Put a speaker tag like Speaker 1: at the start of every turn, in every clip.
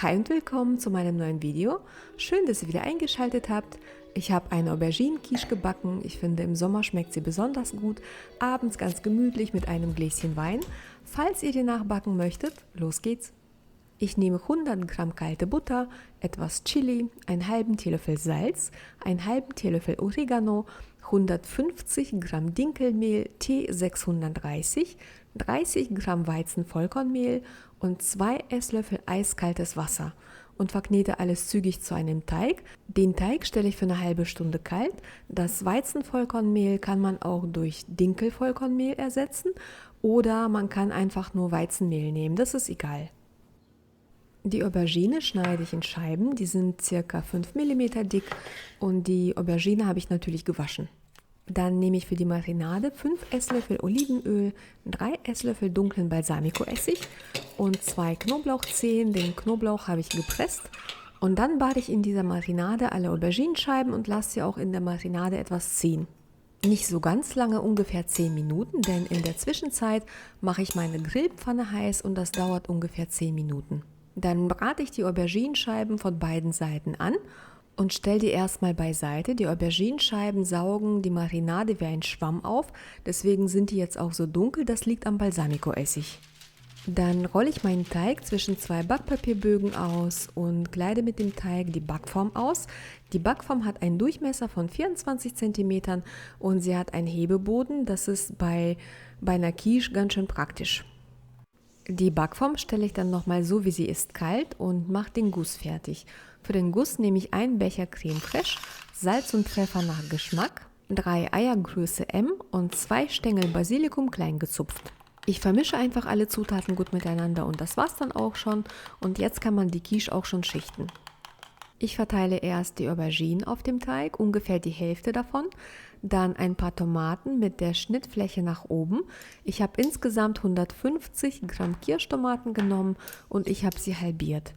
Speaker 1: Hi und willkommen zu meinem neuen Video. Schön, dass ihr wieder eingeschaltet habt. Ich habe eine Auberginen-Quiche gebacken. Ich finde, im Sommer schmeckt sie besonders gut. Abends ganz gemütlich mit einem Gläschen Wein. Falls ihr die nachbacken möchtet, los geht's. Ich nehme 100 Gramm kalte Butter, etwas Chili, einen halben Teelöffel Salz, einen halben Teelöffel Oregano, 150 Gramm Dinkelmehl T630, 30 Gramm Weizenvollkornmehl und 2 Esslöffel eiskaltes Wasser und verknete alles zügig zu einem Teig. Den Teig stelle ich für eine halbe Stunde kalt. Das Weizenvollkornmehl kann man auch durch Dinkelvollkornmehl ersetzen oder man kann einfach nur Weizenmehl nehmen, das ist egal. Die Aubergine schneide ich in Scheiben, die sind ca. 5 mm dick und die Aubergine habe ich natürlich gewaschen. Dann nehme ich für die Marinade 5 Esslöffel Olivenöl, 3 Esslöffel dunklen Balsamicoessig und 2 Knoblauchzehen. Den Knoblauch habe ich gepresst. Und dann bade ich in dieser Marinade alle Auberginenscheiben und lasse sie auch in der Marinade etwas ziehen. Nicht so ganz lange, ungefähr 10 Minuten, denn in der Zwischenzeit mache ich meine Grillpfanne heiß und das dauert ungefähr 10 Minuten. Dann brate ich die Auberginenscheiben von beiden Seiten an und stelle die erstmal beiseite. Die Auberginenscheiben saugen die Marinade wie ein Schwamm auf, deswegen sind die jetzt auch so dunkel, das liegt am Balsamicoessig. Dann rolle ich meinen Teig zwischen 2 Backpapierbögen aus und kleide mit dem Teig die Backform aus. Die Backform hat einen Durchmesser von 24 cm und sie hat einen Hebeboden, das ist bei einer Quiche ganz schön praktisch. Die Backform stelle ich dann nochmal so, wie sie ist, kalt und mache den Guss fertig. Für den Guss nehme ich einen Becher Creme Fraiche, Salz und Pfeffer nach Geschmack, 3 Eier Größe M und 2 Stängel Basilikum klein gezupft. Ich vermische einfach alle Zutaten gut miteinander und das war's dann auch schon. Und jetzt kann man die Quiche auch schon schichten. Ich verteile erst die Auberginen auf dem Teig, ungefähr die Hälfte davon, dann ein paar Tomaten mit der Schnittfläche nach oben. Ich habe insgesamt 150 Gramm Kirschtomaten genommen und ich habe sie halbiert.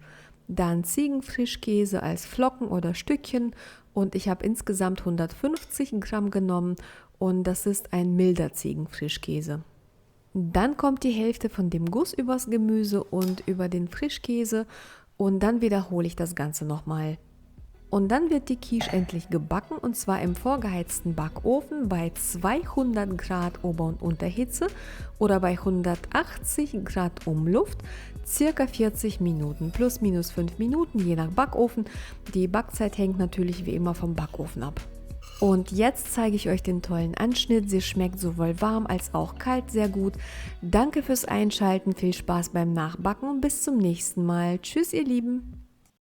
Speaker 1: Dann Ziegenfrischkäse als Flocken oder Stückchen und ich habe insgesamt 150 Gramm genommen und das ist ein milder Ziegenfrischkäse. Dann kommt die Hälfte von dem Guss übers Gemüse und über den Frischkäse. Und dann wiederhole ich das Ganze nochmal. Und dann wird die Quiche endlich gebacken und zwar im vorgeheizten Backofen bei 200 Grad Ober- und Unterhitze oder bei 180 Grad Umluft, circa 40 Minuten, plus minus 5 Minuten, je nach Backofen. Die Backzeit hängt natürlich wie immer vom Backofen ab. Und jetzt zeige ich euch den tollen Anschnitt. Sie schmeckt sowohl warm als auch kalt sehr gut. Danke fürs Einschalten, viel Spaß beim Nachbacken und bis zum nächsten Mal. Tschüss, ihr Lieben!